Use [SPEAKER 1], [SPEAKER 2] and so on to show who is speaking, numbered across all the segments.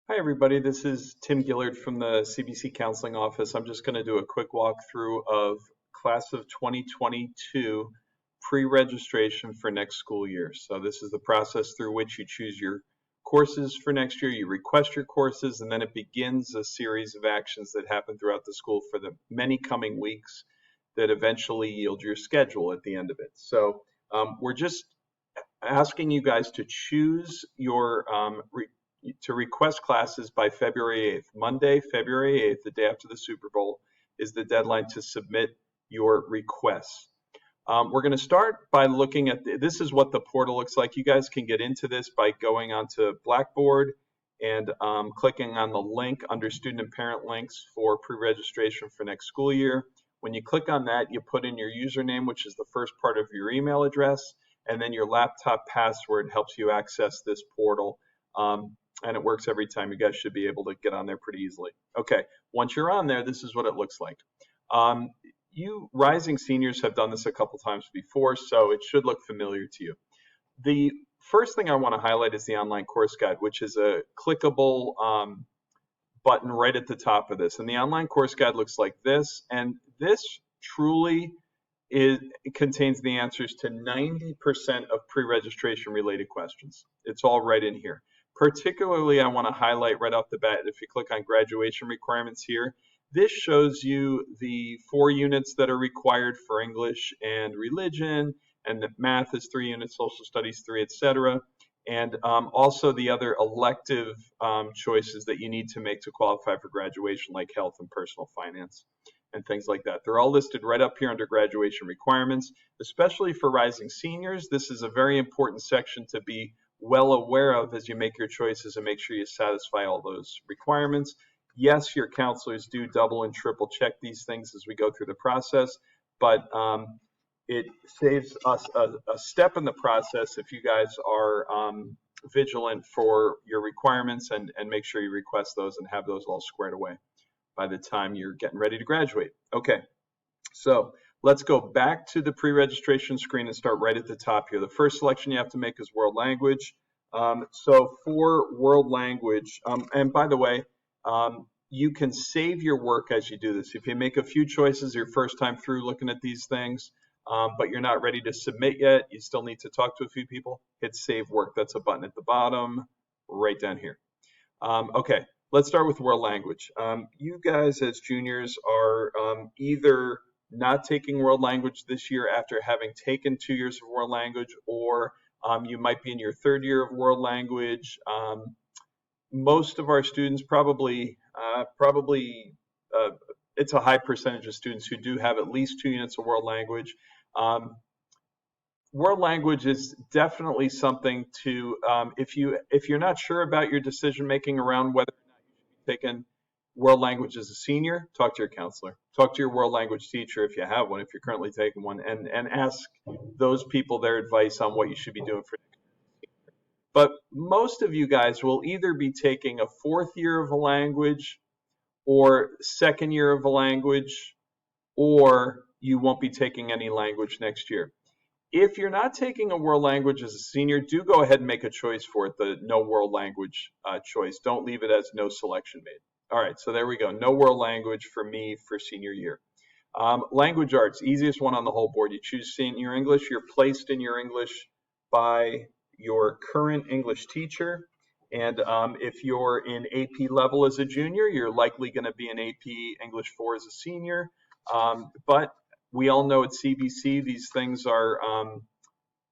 [SPEAKER 1] Hi, everybody. This is Tim Gillard from the CBC Counseling Office. I'm just going to do a quick walkthrough of class of 2022 pre-registration for next school year. So this is the process through which you choose your courses for next year. You request your courses, and then it begins a series of actions that happen throughout the school for the many coming weeks that eventually yield your schedule at the end of it. So we're just asking you guys to choose your to request classes by February 8th. Monday, February 8th, the day after the Super Bowl, is the deadline to submit your requests. We're going to start by looking at this is what the portal looks like. You guys can get into this by going onto Blackboard and clicking on the link under student and parent links for pre-registration for next school year. When you click on that, you put in your username, which is the first part of your email address, and then your laptop password helps you access this portal. And it works every time. You guys should be able to get on there pretty easily. Okay, once you're on there, this is what it looks like. You rising seniors have done this a couple times before, so it should look familiar to you. The first thing I want to highlight is the online course guide, which is a clickable button right at the top of this. And the online course guide looks like this, and this truly it contains the answers to 90% of pre-registration related questions. It's all right in here. Particularly, I want to highlight right off the bat, if you click on graduation requirements here, this shows you the 4 units that are required for English and religion, and that math is 3 units, social studies 3, etc. And also the other elective choices that you need to make to qualify for graduation, like health and personal finance and things like that. They're all listed right up here under graduation requirements, especially for rising seniors. This is a very important section to be well aware of as you make your choices and make sure you satisfy all those requirements. Yes, your counselors do double and triple check these things as we go through the process, but it saves us a step in the process if you guys are vigilant for your requirements and make sure you request those and have those all squared away by the time you're getting ready to graduate. Okay, so let's go back to the pre-registration screen and start right at the top here. The first selection you have to make is world language. So for world language, and by the way, you can save your work as you do this. If you make a few choices your first time through looking at these things, but you're not ready to submit yet, you still need to talk to a few people, hit save work. That's a button at the bottom right down here. Okay, let's start with world language. You guys as juniors are either not taking world language this year after having taken 2 years of world language, or you might be in your 3rd year of world language. Most of our students probably it's a high percentage of students who do have at least 2 units of world language. World language is definitely something to, if you're not sure about your decision making around whether or not you should be taking world language as a senior, talk to your counselor. Talk to your world language teacher if you have one, if you're currently taking one, and ask those people their advice on what you should be doing for next year. But most of you guys will either be taking a 4th year of a language or 2nd year of a language, or you won't be taking any language next year. If you're not taking a world language as a senior, do go ahead and make a choice for it, the no world language choice. Don't leave it as no selection made. All right, so there we go. No world language for me for senior year. Language arts, easiest one on the whole board. You choose senior English. You're placed in your English by your current English teacher. And if you're in AP level as a junior, you're likely going to be in AP English 4 as a senior. But we all know at CBC these things are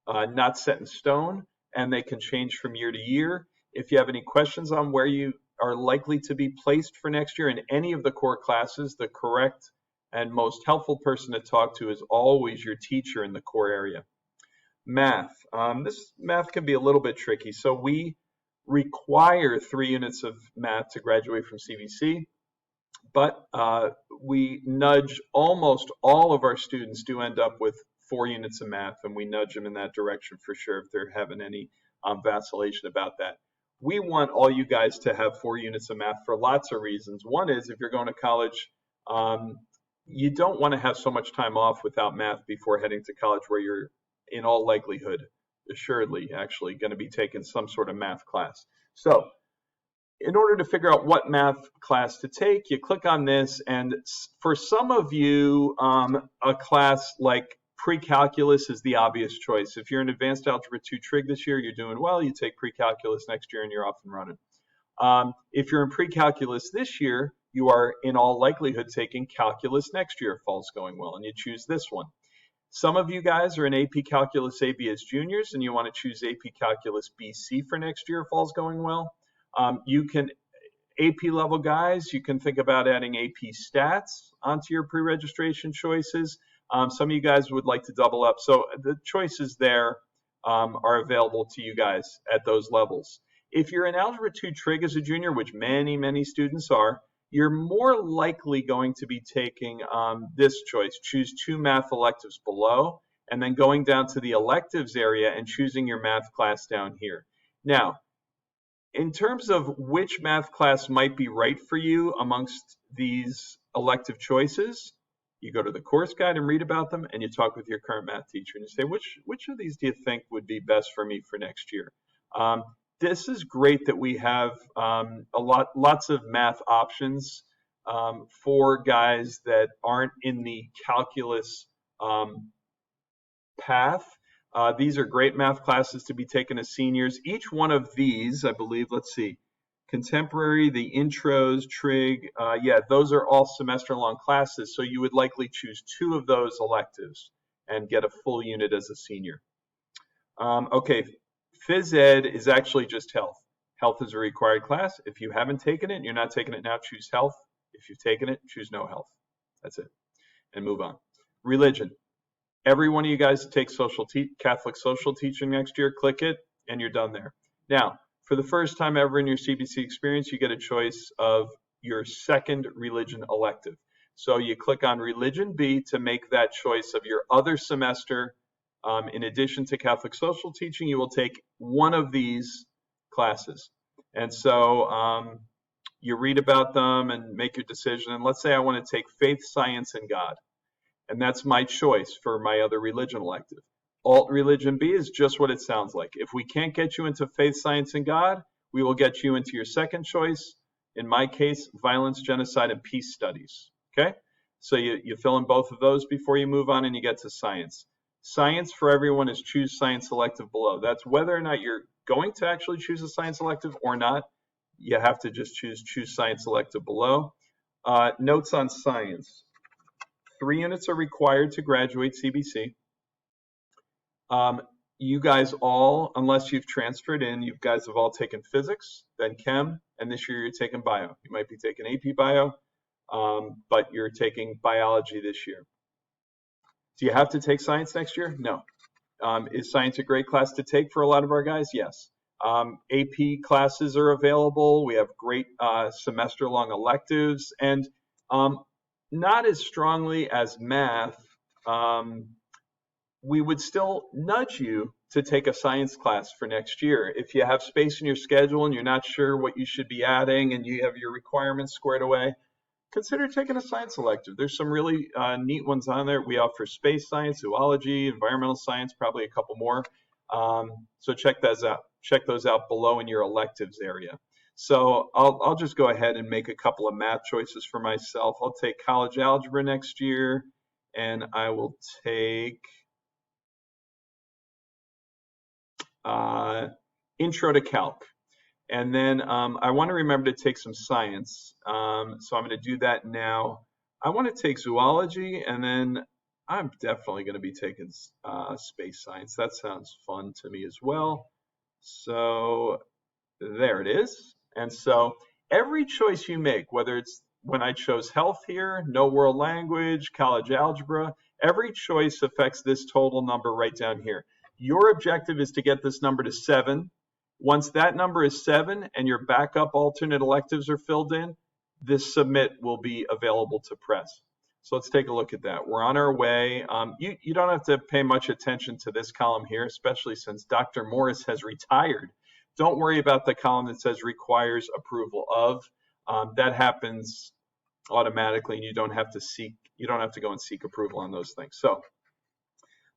[SPEAKER 1] not set in stone, and they can change from year to year. If you have any questions on where you are likely to be placed for next year in any of the core classes, the correct and most helpful person to talk to is always your teacher in the core area. Math. This math can be a little bit tricky. So we require 3 units of math to graduate from CBC, but we nudge almost all of our students do end up with 4 units of math, and we nudge them in that direction for sure if they're having any vacillation about that. We want all you guys to have 4 units of math for lots of reasons. One is if you're going to college, you don't want to have so much time off without math before heading to college, where you're in all likelihood, assuredly, actually going to be taking some sort of math class. So in order to figure out what math class to take, you click on this, and for some of you, a class like pre-calculus is the obvious choice. If you're in Advanced Algebra 2 Trig this year, you're doing well, you take pre-calculus next year and you're off and running. If you're in pre-calculus this year, you are in all likelihood taking calculus next year if all's going well, and you choose this one. Some of you guys are in AP Calculus AB as juniors, and you want to choose AP Calculus BC for next year if all's going well. You can, AP level guys, you can think about adding AP Stats onto your pre-registration choices. Some of you guys would like to double up. So the choices there are available to you guys at those levels. If you're in Algebra 2 Trig as a junior, which many, many students are, you're more likely going to be taking this choice, choose 2 math electives below, and then going down to the electives area and choosing your math class down here. Now, in terms of which math class might be right for you amongst these elective choices, you go to the course guide and read about them, and you talk with your current math teacher and you say, which of these do you think would be best for me for next year? This is great that we have lots of math options for guys that aren't in the calculus path. These are great math classes to be taken as seniors. Each one of these, I believe, let's see, contemporary, the intros, trig, yeah, those are all semester-long classes, so you would likely choose 2 of those electives and get a full unit as a senior. Okay, Phys Ed is actually just health. Health is a required class. If you haven't taken it and you're not taking it now, choose health. If you've taken it, choose no health. That's it. And move on. Religion. Every one of you guys take Catholic social teaching next year. Click it, and you're done there. Now, for the first time ever in your CBC experience, you get a choice of your second religion elective. So you click on Religion B to make that choice of your other semester. In addition to Catholic social teaching, you will take one of these classes. And so you read about them and make your decision. And let's say I want to take Faith, Science, and God. And that's my choice for my other religion elective. Alt Religion B is just what it sounds like. If we can't get you into Faith, Science, and God, we will get you into your second choice. In my case, Violence, Genocide, and Peace Studies. Okay? So you fill in both of those before you move on and you get to Science. Science for everyone is choose science elective below. That's whether or not you're going to actually choose a science elective or not. You have to just choose science elective below. Notes on science. 3 units are required to graduate CBC. You guys all, unless you've transferred in, you guys have all taken physics, then chem, and this year you're taking bio. You might be taking AP bio, but you're taking biology this year. Do you have to take science next year? No. Is science a great class to take for a lot of our guys? Yes. AP classes are available. We have great semester-long electives, and not as strongly as math. We would still nudge you to take a science class for next year. If you have space in your schedule and you're not sure what you should be adding and you have your requirements squared away, consider taking a science elective. There's some really neat ones on there. We offer space science, zoology, environmental science, probably a couple more. So check those out. Check those out below in your electives area. So I'll just go ahead and make a couple of math choices for myself. I'll take college algebra next year, and I will take intro to calc. And then I want to remember to take some science. So I'm going to do that now. I want to take zoology, and then I'm definitely going to be taking space science. That sounds fun to me as well. So there it is. And so every choice you make, whether it's when I chose health here, no world language, college algebra, every choice affects this total number right down here. Your objective is to get this number to 7. Once that number is 7 and your backup alternate electives are filled in, this submit will be available to press. So let's take a look at that. We're on our way. You don't have to pay much attention to this column here, especially since Dr. Morris has retired. Don't worry about the column that says requires approval of. That happens automatically, and you don't have to go and seek approval on those things. So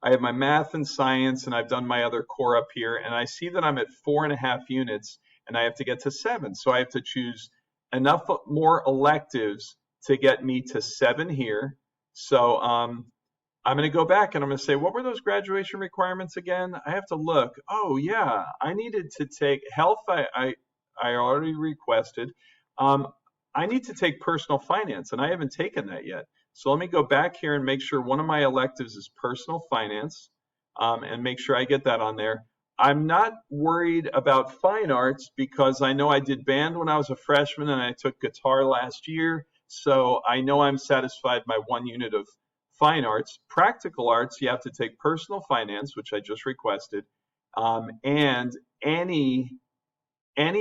[SPEAKER 1] I have my math and science, and I've done my other core up here, and I see that I'm at 4.5 units, and I have to get to 7. So I have to choose enough more electives to get me to 7 here. So I'm going to go back and I'm going to say, what were those graduation requirements again? I have to look. Oh, yeah, I needed to take health. I already requested. I need to take personal finance, and I haven't taken that yet. So let me go back here and make sure one of my electives is personal finance, and make sure I get that on there. I'm not worried about fine arts because I know I did band when I was a freshman and I took guitar last year. So I know I'm satisfied by 1 unit of fine arts. Practical arts, you have to take personal finance, which I just requested, and any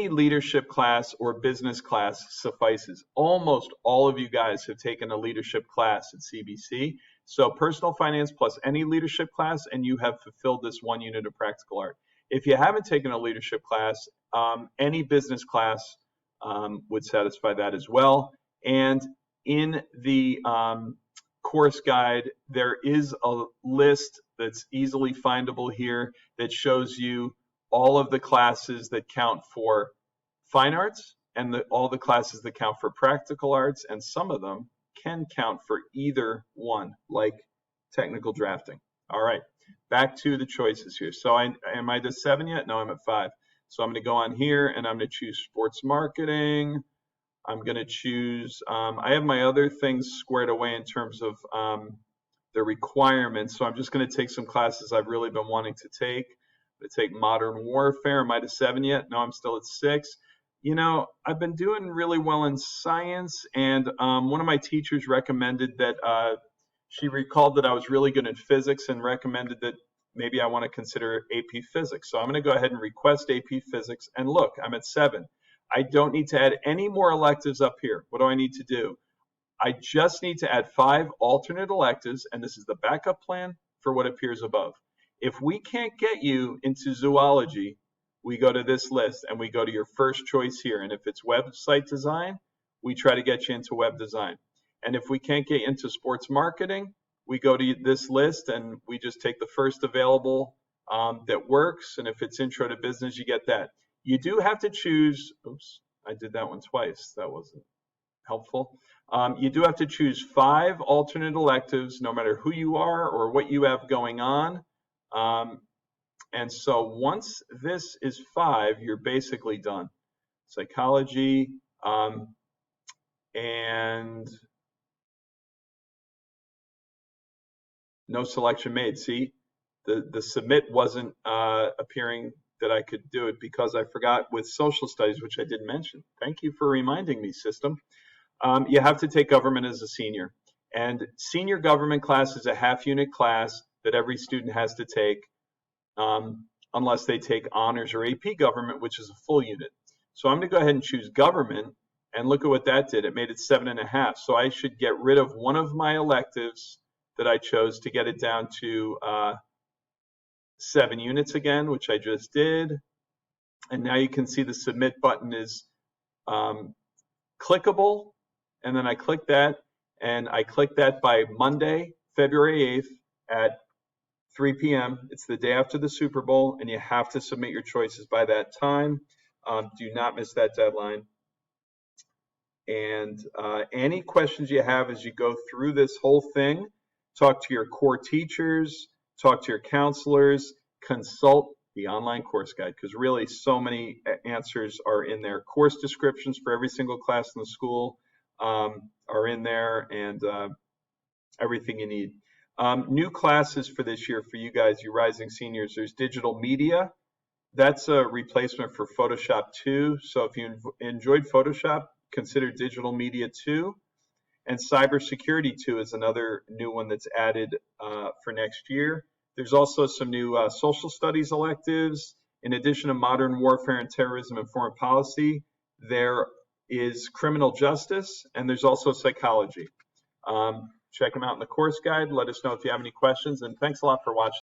[SPEAKER 1] leadership class or business class suffices. Almost all of you guys have taken a leadership class at CBC. So personal finance plus any leadership class, and you have fulfilled this 1 unit of practical art. If you haven't taken a leadership class, any business class would satisfy that as well. And in the course guide, there is a list that's easily findable here that shows you all of the classes that count for fine arts and all the classes that count for practical arts, and some of them can count for either one, like technical drafting. All right, back to the choices here. So am I to 7 yet? No, I'm at 5. So I'm going to go on here and I'm going to choose sports marketing. I'm going to choose, I have my other things squared away in terms of the requirements. So I'm just going to take some classes I've really been wanting to take. To take modern warfare. Am I to 7 yet? No, I'm still at 6. You know, I've been doing really well in science, and one of my teachers recommended that she recalled that I was really good in physics and recommended that maybe I want to consider AP Physics. So I'm going to go ahead and request AP Physics, and look, I'm at 7. I don't need to add any more electives up here. What do I need to do? I just need to add 5 alternate electives, and this is the backup plan for what appears above. If we can't get you into zoology, we go to this list and we go to your first choice here. And if it's website design, we try to get you into web design. And if we can't get you into sports marketing, we go to this list and we just take the first available that works. And if it's intro to business, you get that. You do have to choose, oops, I did that one twice. That wasn't helpful. You do have to choose 5 alternate electives, no matter who you are or what you have going on. And so once this is 5, you're basically done. Psychology, and no selection made. See, the submit wasn't appearing that I could do it because I forgot with social studies, which I did mention. Thank you for reminding me, system. You have to take government as a senior. And senior government class is a half-unit class that every student has to take. Unless they take honors or AP government, which is a full unit. So I'm going to go ahead and choose government, and look at what that did. It made it 7.5. So I should get rid of one of my electives that I chose to get it down to 7 units again, which I just did. And now you can see the submit button is clickable, and then I click that, and I click that by Monday, February 8th at 3 p.m. It's the day after the Super Bowl, and you have to submit your choices by that time. Do not miss that deadline. And any questions you have as you go through this whole thing, talk to your core teachers, talk to your counselors, consult the online course guide, because really so many answers are in there. Course descriptions for every single class in the school are in there, and everything you need. New classes for this year for you guys, you rising seniors. There's digital media. That's a replacement for Photoshop 2. So if you enjoyed Photoshop, consider digital media 2. And cybersecurity 2 is another new one that's added for next year. There's also some new social studies electives. In addition to modern warfare and terrorism and foreign policy, there is criminal justice, and there's also psychology. Check them out in the course guide. Let us know if you have any questions, and thanks a lot for watching.